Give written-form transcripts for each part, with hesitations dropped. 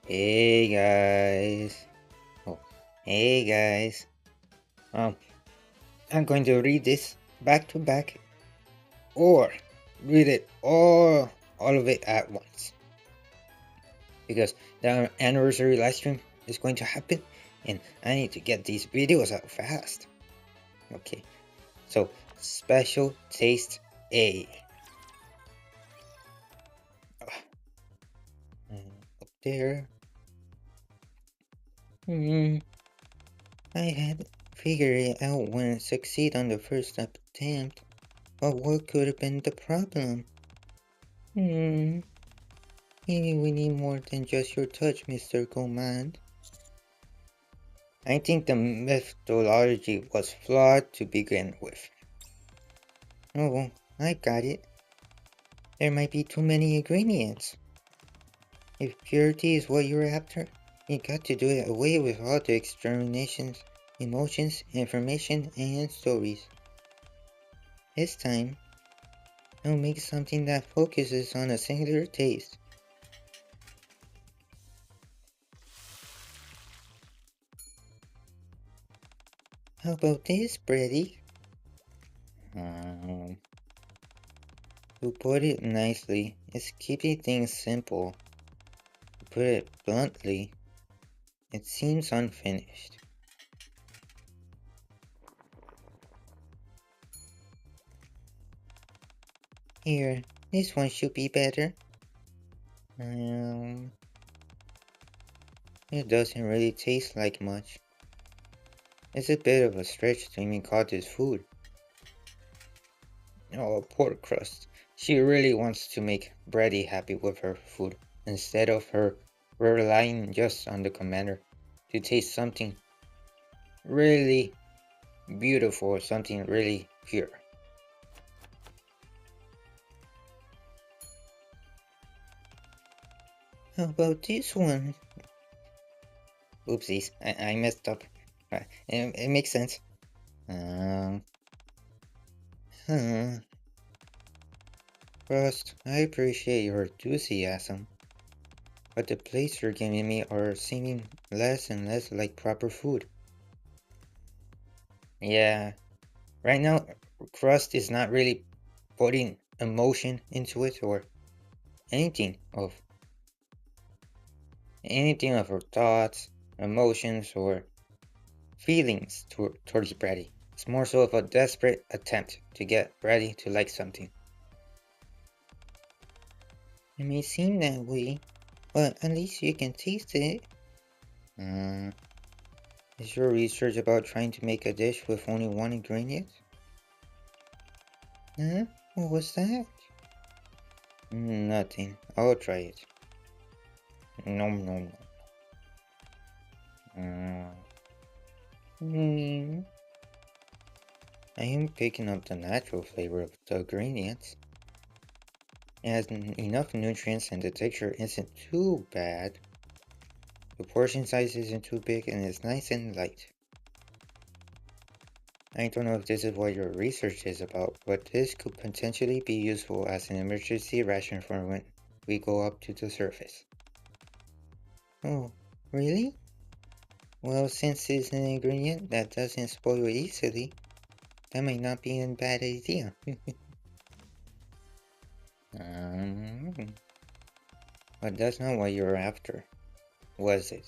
Hey guys. Oh, hey guys. Um, I'm going to read this back to back or read it all of it at once because the anniversary live stream is going to happen and I need to get these videos out fast. Okay, so special taste A. Up there. Hmm. I had figured it out when I succeed on the first attempt, but what could have been the problem? Hmm. Maybe we need more than just your touch, Mr. Goldman. I think the methodology was flawed to begin with. Oh, I got it. There might be too many ingredients. If purity is what you're after, you got to do it away with all the exterminations, emotions, information, and stories. This time, I'll make something that focuses on a singular taste. How about this, Bready? Um, to put it nicely, it's keeping things simple. To put it bluntly, it seems unfinished. Here, this one should be better. Um, it doesn't really taste like much. It's a bit of a stretch to even call this food. Oh, poor Crust. She really wants to make Bready happy with her food, instead of her relying just on the commander to taste something really beautiful or something really pure. How about this one? Oopsies, I messed up. It makes sense. Um, huh. First, I appreciate your enthusiasm, but the plates you're giving me are seeming less and less like proper food. Yeah, right now, Crust is not really putting emotion into it or anything of anything of her thoughts, emotions, or feelings towards Brady. It's more so of a desperate attempt to get Brady to like something. It may seem that way, but at least you can taste it. Uh, is your research about trying to make a dish with only one ingredient? Huh? What was that? Nothing. I'll try it. Nom nom nom. Mm. I am picking up the natural flavor of the ingredients. It has enough nutrients and the texture isn't too bad. The portion size isn't too big and it's nice and light. I don't know if this is what your research is about, but this could potentially be useful as an emergency ration for when we go up to the surface. Oh, really? Well, since it's an ingredient that doesn't spoil easily, that might not be a bad idea. um, but that's not what you're after, was it?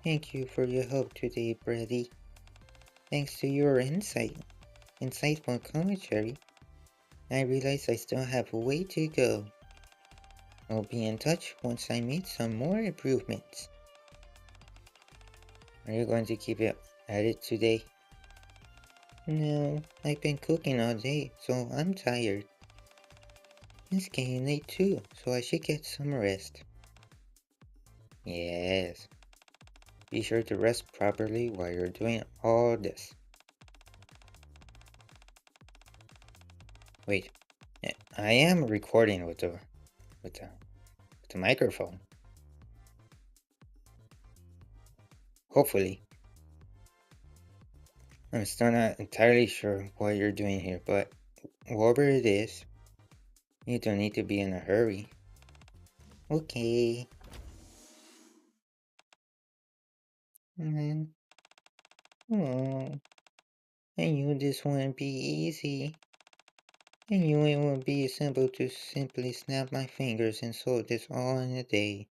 Thank you for your help today, Bready. Thanks to your insightful commentary, I realize I still have a way to go. I'll be in touch once I make some more improvements. Are you going to keep it at it today? No, I've been cooking all day, so I'm tired. It's getting late too, so I should get some rest. Yes, be sure to rest properly while you're doing all this. Wait, I am recording with the, with the microphone. Hopefully. I'm still not entirely sure what you're doing here, but whatever it is, you don't need to be in a hurry. Okay. Mm, oh, I knew this wouldn't be easy. I knew it would be simple to simply snap my fingers and solve this all in a day.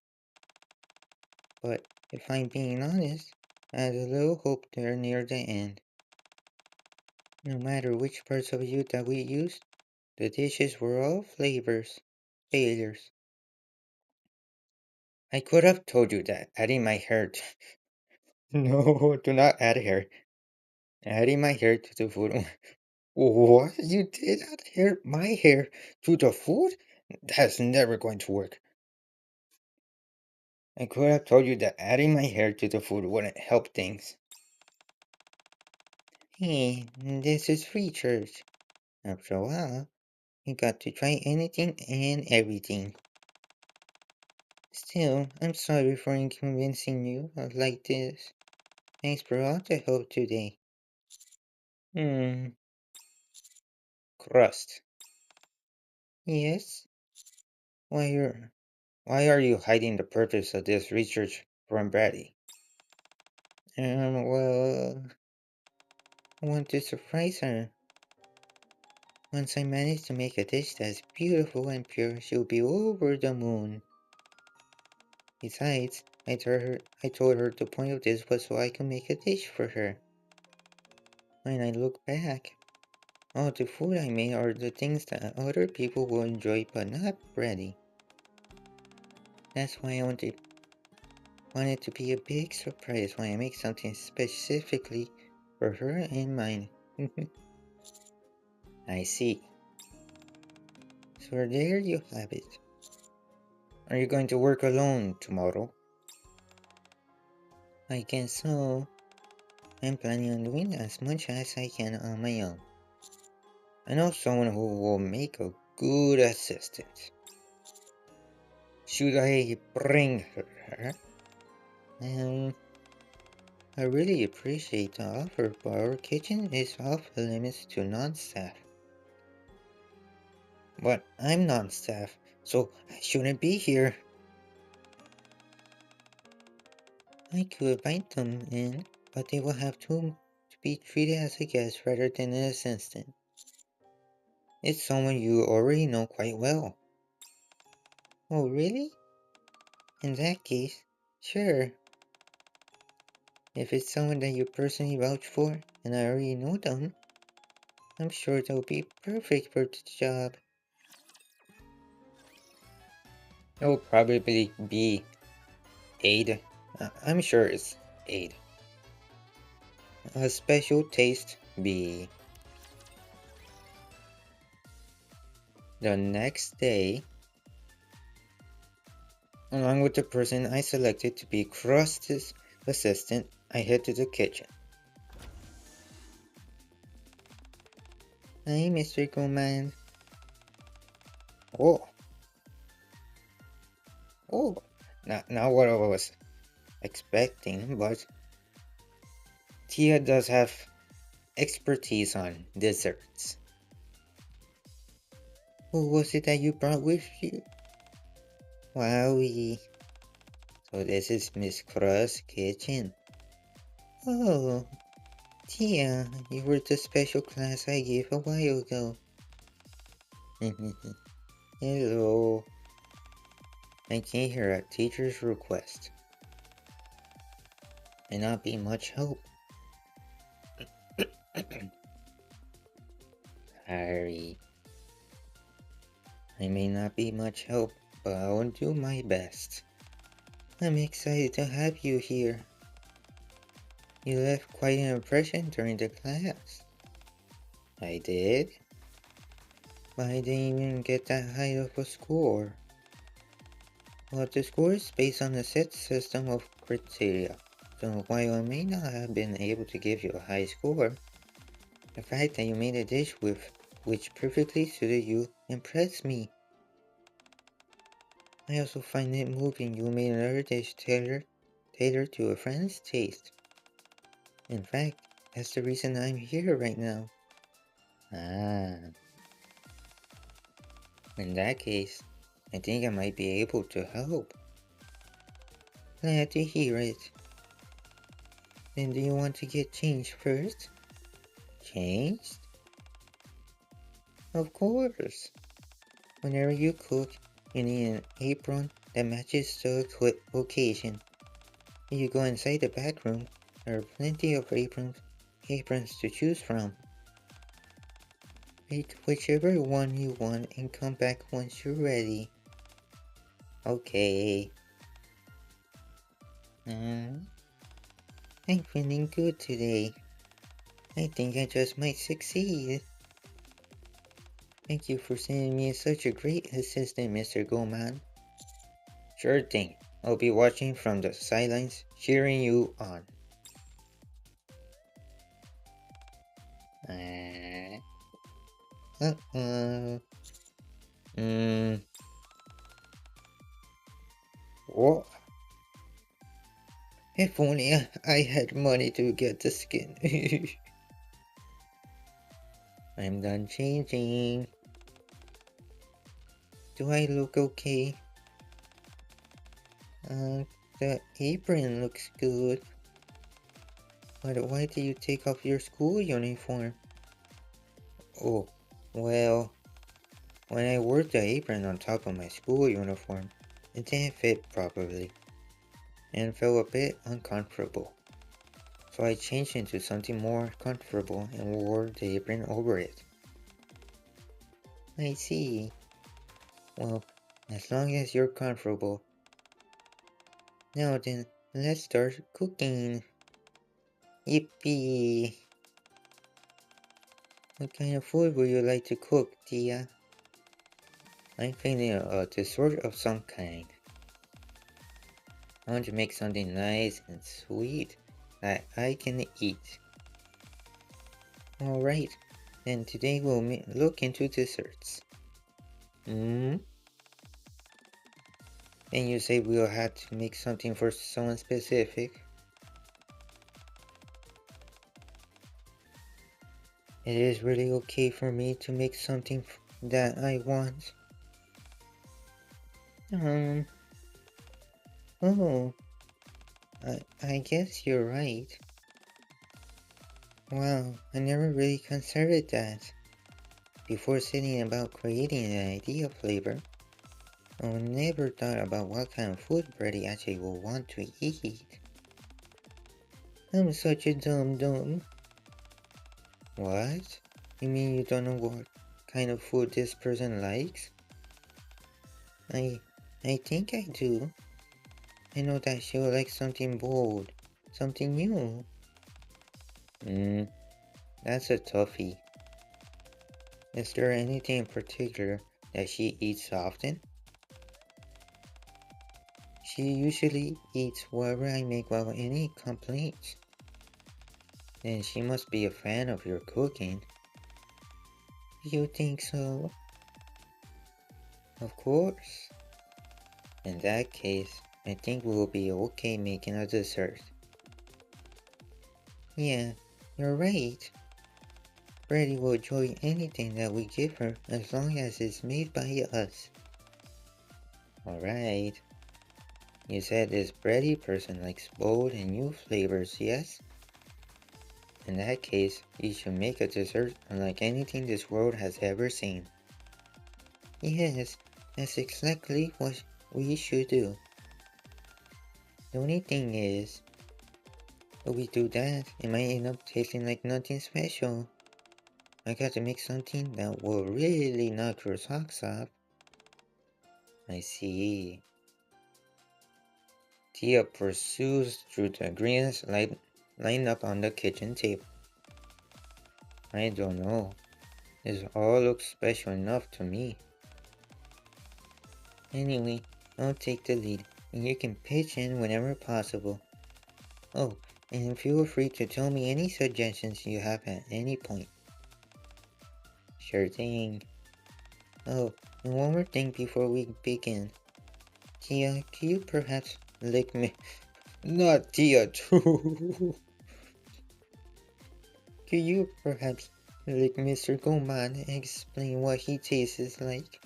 But if I'm being honest, I had a little hope there near the end. No matter which parts of you that we used, the dishes were all failures. I could have told you that adding my hair to no, do not add hair. Adding my hair to the food. What? You did add my hair to the food? That's never going to work. I could have told you that adding my hair to the food wouldn't help things. Hey, this is research. After a while, you got to try anything and everything. Still, I'm sorry for inconveniencing you like this. Thanks for all the help today. Hmm, Crust. Yes? Why are why are you hiding the purpose of this research from Bready? Well, I want to surprise her. Once I manage to make a dish that's beautiful and pure, she'll be over the moon. Besides, I told her the point of this was so I could make a dish for her. When I look back, all the food I made are the things that other people will enjoy but not Bready. That's why want it to be a big surprise when I make something specifically for her in mind. I see. So there you have it. Are you going to work alone tomorrow? I guess so. I'm planning on doing as much as I can on my own. I know someone who will make a good assistant. Should I bring her? Um, I really appreciate the offer, but our kitchen is off limits to non-staff. But I'm non-staff, so I shouldn't be here. I could invite them in, but they will have to be treated as a guest rather than an assistant. It's someone you already know quite well. Oh, really? In that case, sure. If it's someone that you personally vouch for, and I already know them, I'm sure they'll be perfect for the job. It'll probably be Aid. I'm sure it's Aid. A special taste B. The next day, along with the person I selected to be Crust's assistant, I head to the kitchen. Hi, Mr. Goldman. Oh, oh, not what I was expecting, but Tia does have expertise on desserts. Who was it that you brought with you? Wowie. So this is Miss Crust's kitchen. Oh, Tia, you were the special class I gave a while ago. Hello. I came here at teacher's request. May not be much help. Harry. I may not be much help, but I will do my best. I'm excited to have you here. You left quite an impression during the class. I did? But I didn't even get that high of a score. Well, the score is based on a set system of criteria, so while I may not have been able to give you a high score, the fact that you made a dish with which perfectly suited you impressed me. I also find it moving you made another dish tailored to a friend's taste. In fact, that's the reason I'm here right now. Ah, in that case, I think I might be able to help. Glad to hear it. Then do you want to get changed first? Changed? Of course. Whenever you cook, you need an apron that matches the occasion. If you go inside the back room, there are plenty of aprons to choose from. Pick whichever one you want and come back once you're ready. Okay. I'm feeling good today. I think I just might succeed. Thank you for sending me such a great assistant, Mr. Goman. Sure thing. I'll be watching from the sidelines, cheering you on. What? If only I had money to get the skin. I'm done changing. Do I look okay? The apron looks good. But why did you take off your school uniform? Oh, well, when I wore the apron on top of my school uniform, it didn't fit properly and felt a bit uncomfortable. So I changed into something more comfortable and wore the apron over it. I see. Well, as long as you're comfortable. Now then, let's start cooking. Yippee! What kind of food would you like to cook, Tia? I'm thinking a dessert of some kind. I want to make something nice and sweet that I can eat. Alright, then today we'll look into desserts. And you say we'll have to make something for someone specific? It is really okay for me to make something that I want. Oh, I guess you're right. Wow, I never really considered that. Before thinking about creating an ideal flavor, I never thought about what kind of food Bready actually will want to eat. I'm such a dumb. What? You mean you don't know what kind of food this person likes? I think I do. I know that she will like something bold, something new. That's a toughie. Is there anything in particular that she eats often? She usually eats whatever I make without any complaints. Then she must be a fan of your cooking. You think so? Of course. In that case, I think we'll be okay making a dessert. Yeah, you're right. Bready will enjoy anything that we give her as long as it's made by us. Alright. You said this Bready person likes bold and new flavors, yes? In that case, you should make a dessert unlike anything this world has ever seen. Yes, that's exactly what we should do. The only thing is, if we do that, it might end up tasting like nothing special. I got to make something that will really knock your socks off. I see. Tia pursues through the ingredients lined up on the kitchen table. I don't know. This all looks special enough to me. Anyway, I'll take the lead, and you can pitch in whenever possible. Oh, and feel free to tell me any suggestions you have at any point. Sure thing. Oh, and one more thing before we begin. Tia, can you perhaps lick me? Not Tia too. Could you perhaps lick Mr. Goman and explain what he tastes like?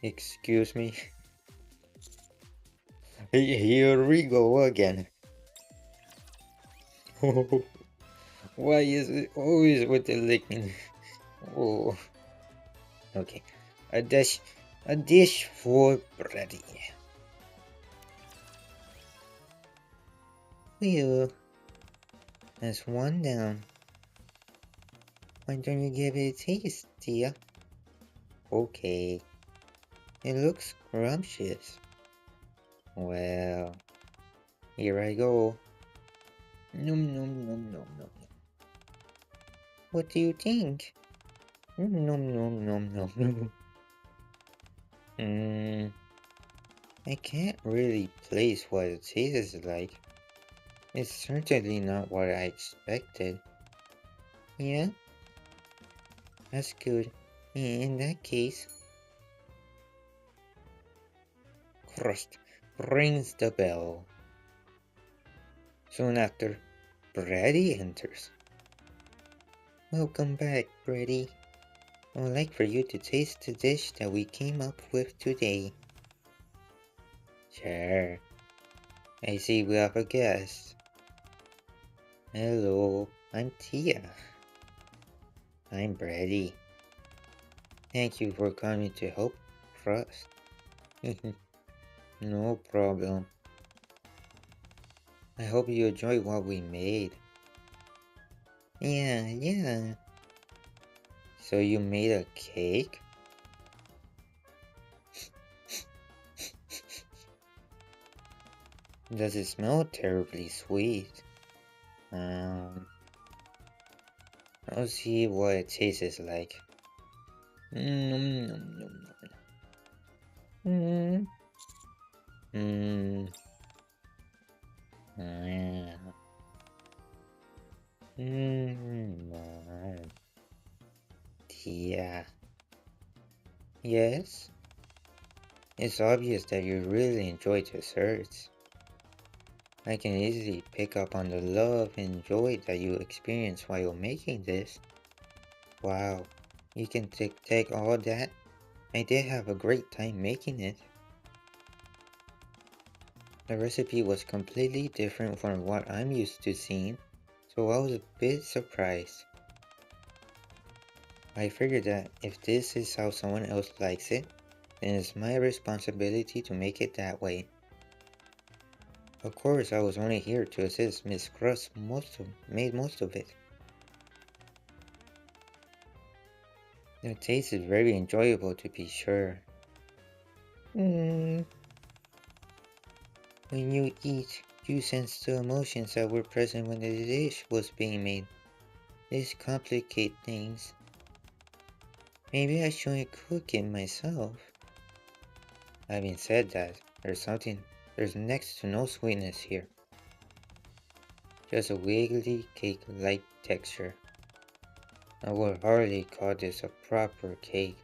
Excuse me. Here we go again. Why is it always with the licking? Oh, okay. A dish, a dish for Bready. Phew, that's one down. Why don't you give it a taste, dear? Okay, it looks scrumptious. Well, here I go. Nom nom nom nom nom. What do you think? Nom nom nom nom nom. Hmm, I can't really place what it tastes like. It's certainly not what I expected. Yeah, that's good. In that case, Crust rings the bell. Soon after, Bready enters. Welcome back, Bready. I would like for you to taste the dish that we came up with today. Sure. I see we have a guest. Hello, I'm Tia. I'm Bready. Thank you for coming to help Crust. No problem. I hope you enjoy what we made. Yeah. So you made a cake? Does it smell terribly sweet? Um, I'll see what it tastes like. Nom nom nom nom. Mmm. Yeah. Mmm. Yeah. Yes? It's obvious that you really enjoy desserts. I can easily pick up on the love and joy that you experience while making this. Wow, you can take all that? I did have a great time making it. The recipe was completely different from what I'm used to seeing, so I was a bit surprised. I figured that if this is how someone else likes it, then it's my responsibility to make it that way. Of course, I was only here to assist Miss Crust made most of it. The taste is very enjoyable to be sure. When you eat, you sense the emotions that were present when the dish was being made. This complicates things. Maybe I shouldn't cook it myself. Having said that, there's next to no sweetness here. Just a wiggly cake-like texture. I would hardly call this a proper cake.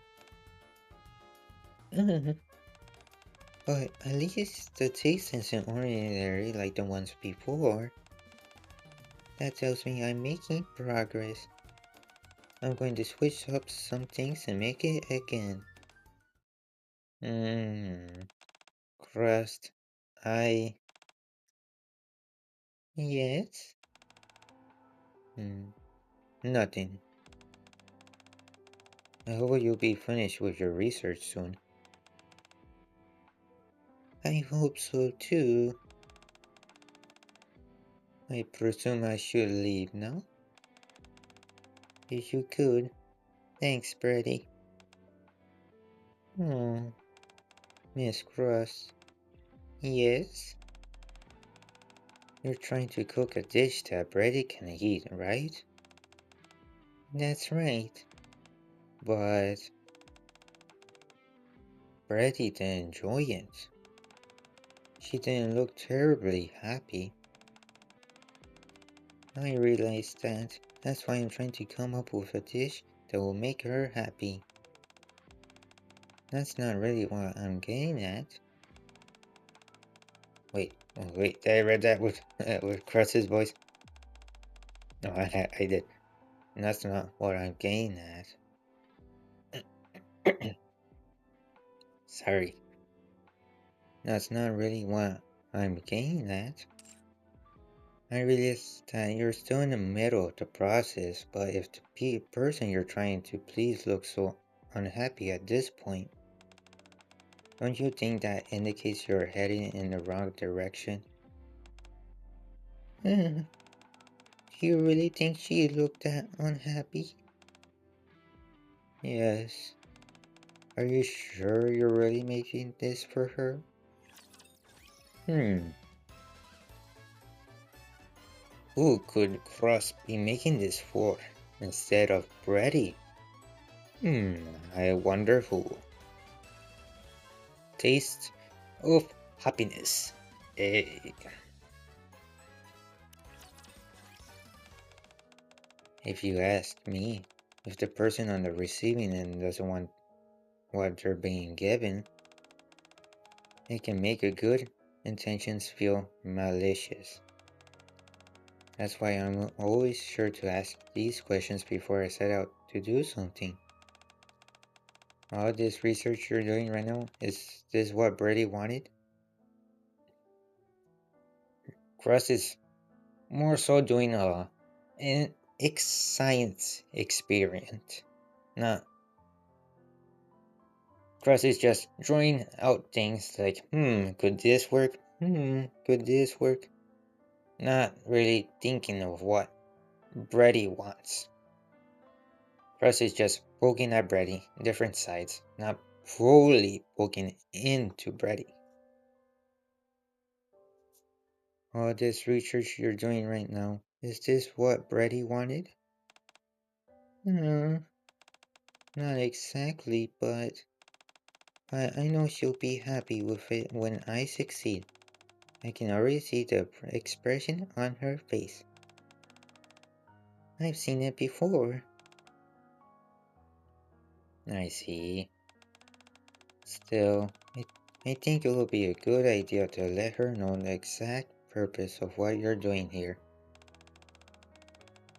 But at least the taste isn't ordinary like the ones before. That tells me I'm making progress. I'm going to switch up some things and make it again. Crust. I... Yes? Nothing. I hope you'll be finished with your research soon. I hope so too. I presume I should leave now? If you could. Thanks, Bready. Oh, Miss Crust. Yes? You're trying to cook a dish that Bready can eat, right? That's right. But Bready didn't enjoy it. She didn't look terribly happy. I realize that. That's why I'm trying to come up with a dish that will make her happy. That's not really what I'm getting at. Wait, did I read that with Crust's voice? No, I did. That's not what I'm getting at. Sorry. That's not really what I'm getting that. I realize that you're still in the middle of the process, but if the person you're trying to please looks so unhappy at this point, don't you think that indicates you're heading in the wrong direction? Do you really think she looked that unhappy? Yes. Are you sure you're really making this for her? Hmm. Who could Crust be making this for instead of Bready? I wonder who. Taste of happiness. Eh, if you ask me, if the person on the receiving end doesn't want what they're being given, it can make a good intentions feel malicious. That's why I'm always sure to ask these questions before I set out to do something. All this research you're doing right now, is this what Brady wanted? Crust is more so doing an science experiment. Not Crust is just drawing out things like, could this work? Could this work? Not really thinking of what Brady wants. Crust is just poking at Brady, different sides, not fully poking into Brady. All this research you're doing right now, is this what Brady wanted? No, not exactly, but I know she'll be happy with it when I succeed. I can already see the expression on her face. I've seen it before. I see. Still, I think it will be a good idea to let her know the exact purpose of what you're doing here.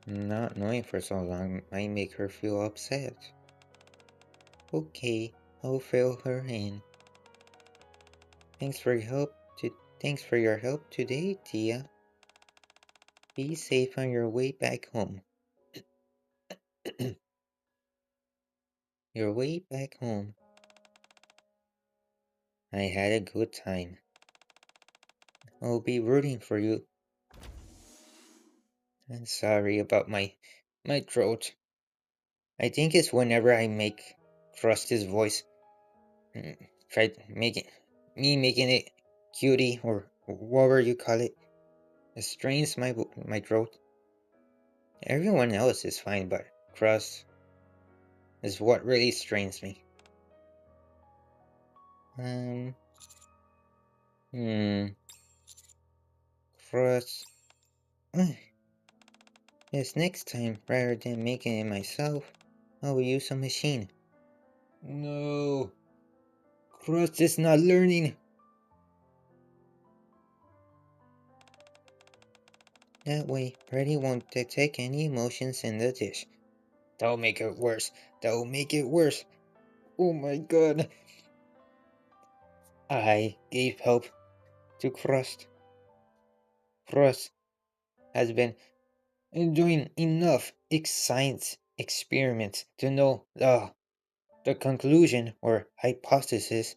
Not knowing for so long might make her feel upset. Okay, I'll fill her in. Thanks for your help thanks for your help today, Tia. Be safe on your way back home. Your way back home. I had a good time. I'll be rooting for you. I'm sorry about my throat. I think it's whenever I make Crusty's voice. mm, Try making making it cutie or whatever you call it. It strains my throat. Everyone else is fine, but Crust is what really strains me. Um, hmm, Crust. Yes, next time, rather than making it myself, I will use a machine. No, Crust is not learning. That way, Freddy won't detect any emotions in the dish. That'll make it worse. That'll make it worse. Oh my god. I gave help to Crust. Crust has been doing enough science experiments to know the conclusion or hypothesis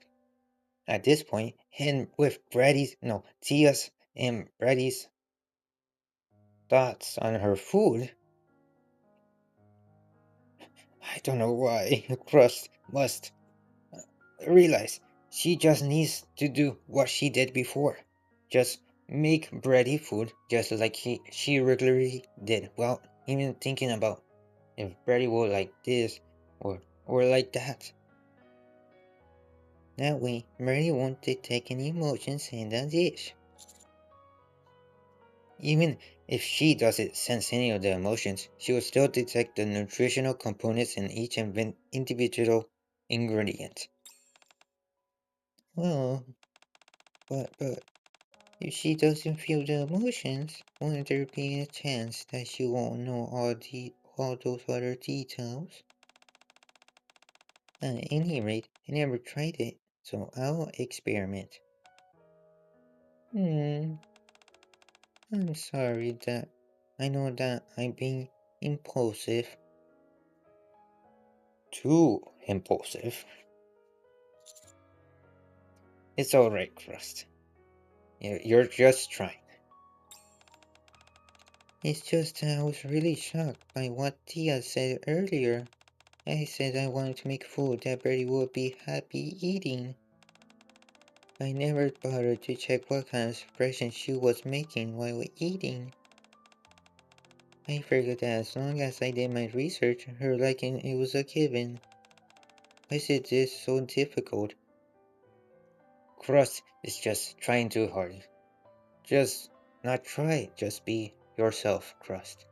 at this point, and with Tia's and Brady's thoughts on her food, I don't know why Crust must realize she just needs to do what she did before. Just make Brady food just like she regularly did, without even thinking about if Brady will like this or like that. That way, Brady won't detect any emotions in the dish. Even if she doesn't sense any of the emotions, she will still detect the nutritional components in each individual ingredient. Well, but if she doesn't feel the emotions, won't there be a chance that she won't know all those other details? At any rate, I never tried it, so I'll experiment. Hmm, I'm sorry that I know that I'm being impulsive. Too impulsive. It's alright, Crust. You're just trying. It's just that I was really shocked by what Tia said earlier. I said I wanted to make food that Bready would be happy eating. I never bothered to check what kind of expression she was making while eating. I figured that as long as I did my research, her liking it was a given. Why is it this so difficult? Crust is just trying too hard. Just not try, just be yourself, Crust.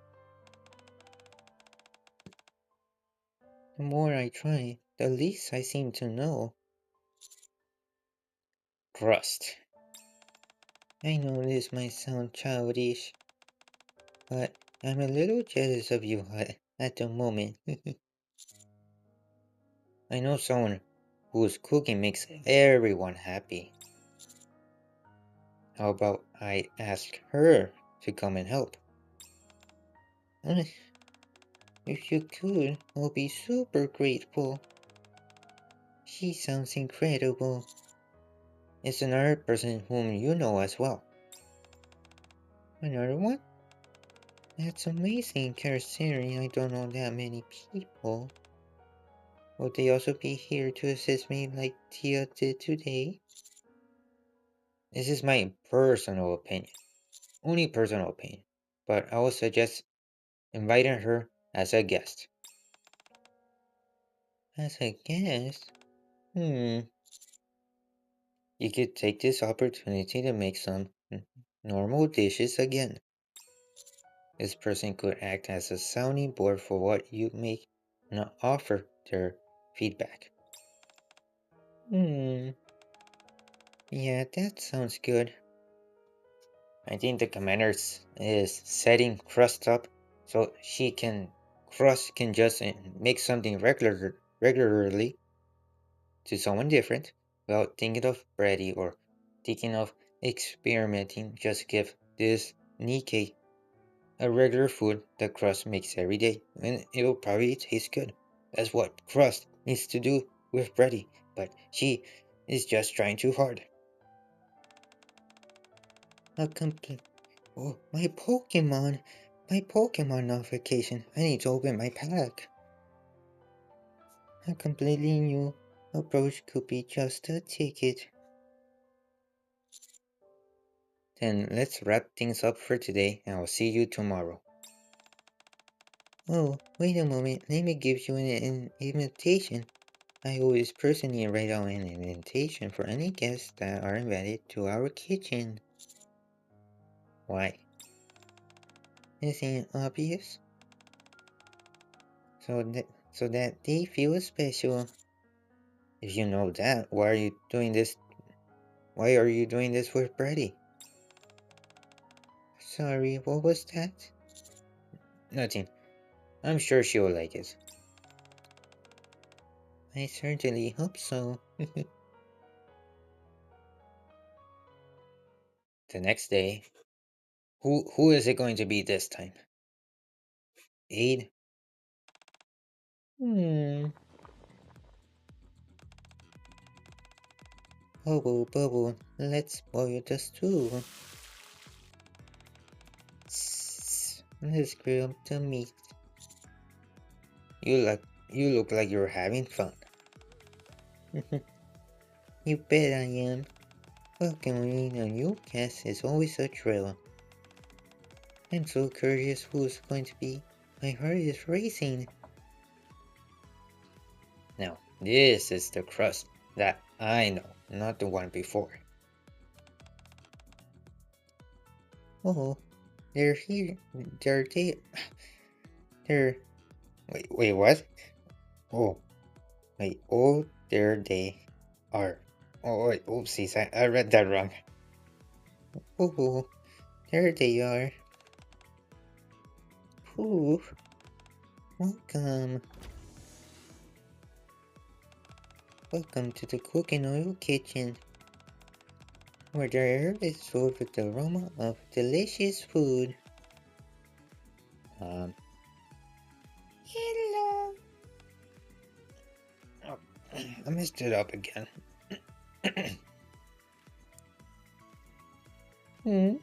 The more I try, the least I seem to know. Crust. I know this might sound childish, but I'm a little jealous of you at the moment. I know someone whose cooking makes everyone happy. How about I ask her to come and help? Uh, If you could, I'll be super grateful. She sounds incredible. It's another person whom you know as well. Another one? That's amazing, considering I don't know that many people. Will they also be here to assist me like Tia did today? This is my personal opinion. Only personal opinion. But I would suggest inviting her as a guest. As a guest? You could take this opportunity to make some normal dishes again. This person could act as a sounding board for what you make and offer their feedback. Yeah, that sounds good. I think the commander is setting Crust up so Crust can just make something regularly to someone different without thinking of Bready or thinking of experimenting. Just give this NIKKE a regular food that Crust makes every day, and it will probably taste good. That's what Crust needs to do with Bready, but she is just trying too hard. A complete. Oh, my Pokemon! My Pokemon notification! I need to open my pack. A completely new approach could be just a ticket. Then let's wrap things up for today and I'll see you tomorrow. Oh, wait a moment, let me give you an invitation. I always personally write out an invitation for any guests that are invited to our kitchen. Why? Isn't it obvious? So that they feel special. If you know that, why are you doing this? Why are you doing this with Bready? Sorry, what was that? Nothing. I'm sure she'll like it. I certainly hope so. The next day, who is it going to be this time? Aid? Hmm. Bubble, bubble, let's boil the stew. Let's grill the meat. You look like you're having fun. You bet I am. Welcoming a new guest is always a thrill. I'm so curious who's going to be. My heart is racing. Now, this is the Crust that I know, not the one before. Oh, they're here. They're there. They're. Wait, what? Oh, wait, oh, there they are. Oh, wait, oopsies, I read that wrong. Oh, there they are. Ooh, welcome. Welcome to the cooking oil kitchen. where the air is filled with the aroma of delicious food. Um, Hello. Oh, I messed it up again. Hmm?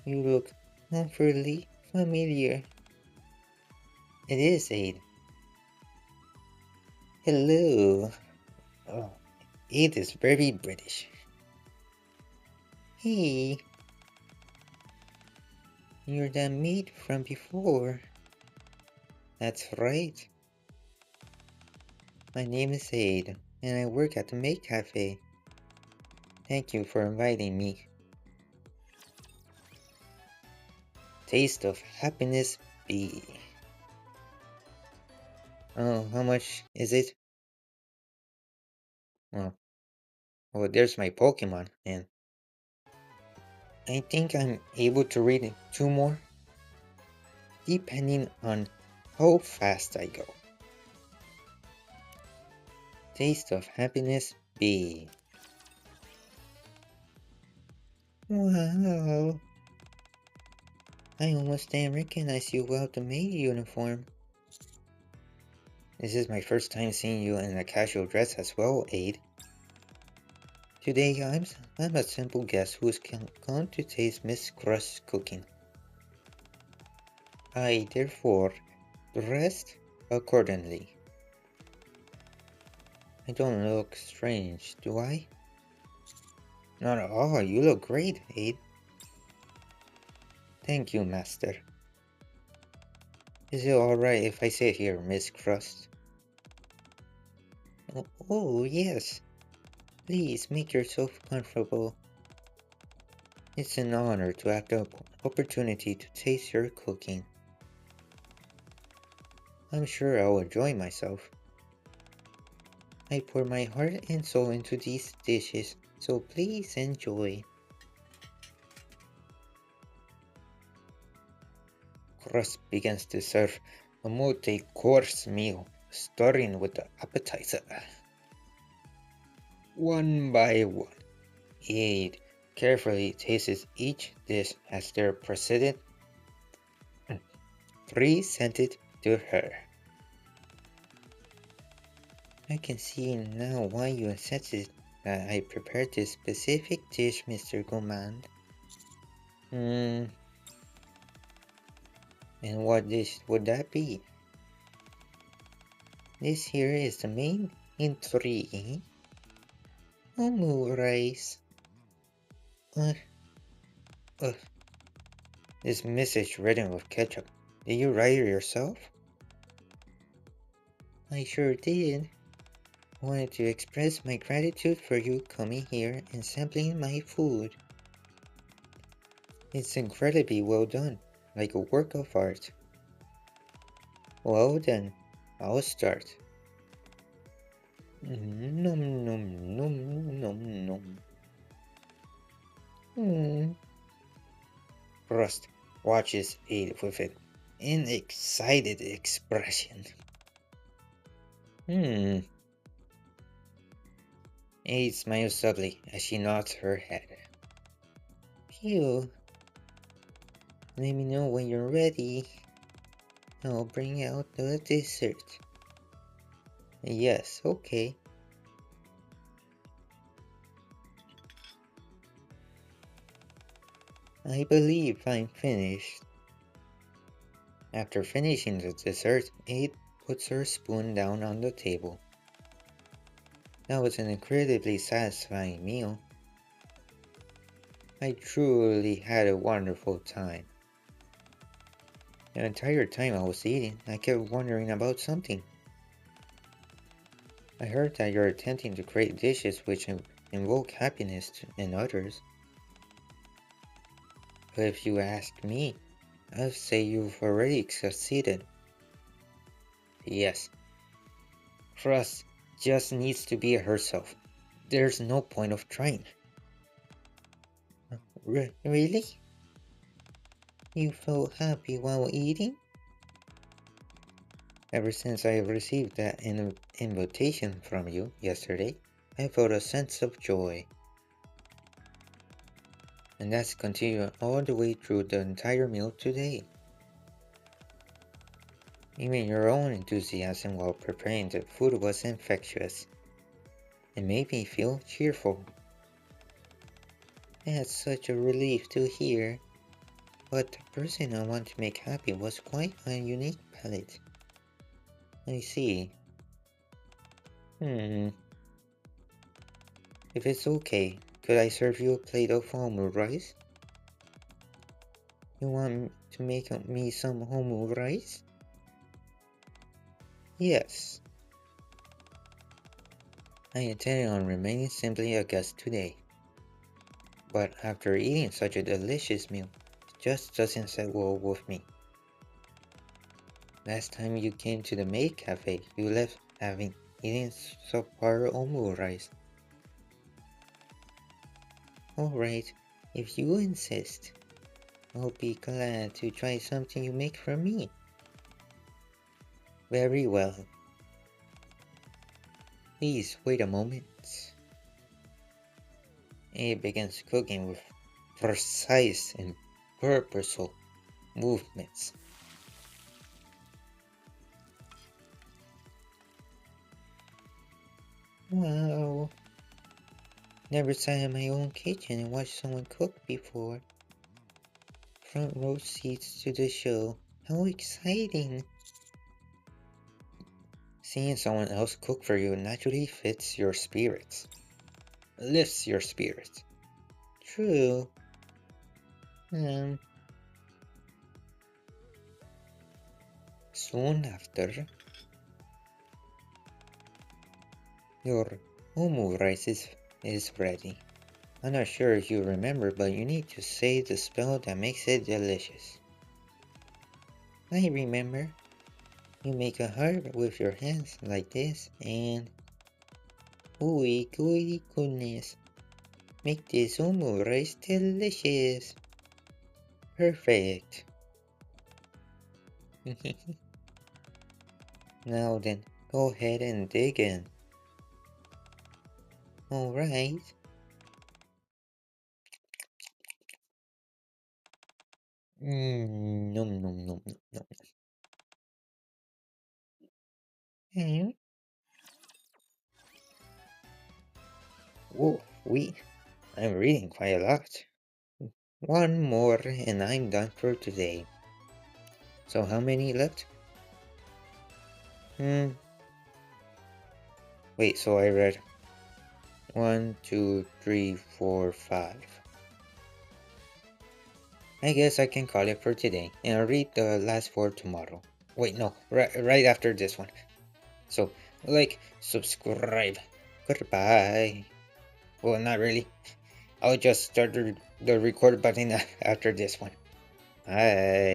You look awfully familiar. It is Aid. Hello. Oh, Aid is very British. Hey, you're the maid from before. That's right. My name is Aid, and I work at the Maid Cafe. Thank you for inviting me. Taste of happiness B. Oh, how much is it? Oh, oh, there's my Pokemon, and I think I'm able to read two more, depending on how fast I go. Taste of happiness B. Wow. I almost didn't recognize you without the maid uniform. This is my first time seeing you in a casual dress as well, Aid. Today I'm a simple guest who's come to taste Miss Crust's cooking. I therefore dressed accordingly. I don't look strange, do I? Not at all, you look great, Aid. Thank you, Master. Is it alright if I sit here, Miss Crust? Oh, yes. Please make yourself comfortable. It's an honor to have the opportunity to taste your cooking. I'm sure I'll enjoy myself. I pour my heart and soul into these dishes, so please enjoy. Crust begins to serve a multi-course meal, starting with the appetizer. One by one, Aid carefully tastes each dish as they're presented to her. I can see now why you insisted that I prepared this specific dish, Mr. Gourmand. And what dish would that be? This here is the main intrigue. Omu rice. Uh, uh, this message written with ketchup. Did you write it yourself? I sure did. I wanted to express my gratitude for you coming here and sampling my food. It's incredibly well done, like a work of art. Well then, I'll start. Nom nom nom nom nom. Crust watches it with an excited expression. Aid smiles subtly as she nods her head. Phew. Let me know when you're ready. I'll bring out the dessert. Yes, okay. I believe I'm finished. After finishing the dessert, Aid puts her spoon down on the table. That was an incredibly satisfying meal. I truly had a wonderful time. The entire time I was eating, I kept wondering about something. I heard that you're attempting to create dishes which invoke happiness in others. But if you ask me, I'd say you've already succeeded. Yes. Crust just needs to be herself. There's no point of trying. Really? You felt happy while eating? Ever since I received that invitation from you yesterday, I felt a sense of joy. And that's continued all the way through the entire meal today. Even your own enthusiasm while preparing the food was infectious. It made me feel cheerful. That's such a relief to hear. But the person I want to make happy was quite a unique palate. I see. Hmm. If it's okay, could I serve you a plate of homu rice? You want to make me some homu rice? Yes. I intended on remaining simply a guest today. But after eating such a delicious meal, it just doesn't sit well with me. Last time you came to the maid cafe, you left having eaten subpar omu rice. Alright, if you insist, I'll be glad to try something you make for me. Very well. Please wait a moment. It begins cooking with precise and purposeful movements. Wow. Never sat in my own kitchen and watched someone cook before. Front row seats to the show. How exciting! Seeing someone else cook for you naturally fits your spirits. Lifts your spirits. True. Um, Soon after, your omu rice is ready. I'm not sure if you remember, but you need to say the spell that makes it delicious. I remember. You make a heart with your hands like this and... Ooey gooey goodness. Make this omu rice delicious. Perfect. Now then, go ahead and dig in. Alright. Nom nom nom nom nom. Hmm? Oh, I'm reading quite a lot. One more and I'm done for today. So how many left? Wait, so I read 1, 2, 3, 4, 5. I guess I can call it for today, and I'll read the last 4 tomorrow. Wait, no, right after this one. So, like, subscribe. Goodbye. Well, not really. I'll just start the record button after this one. Bye.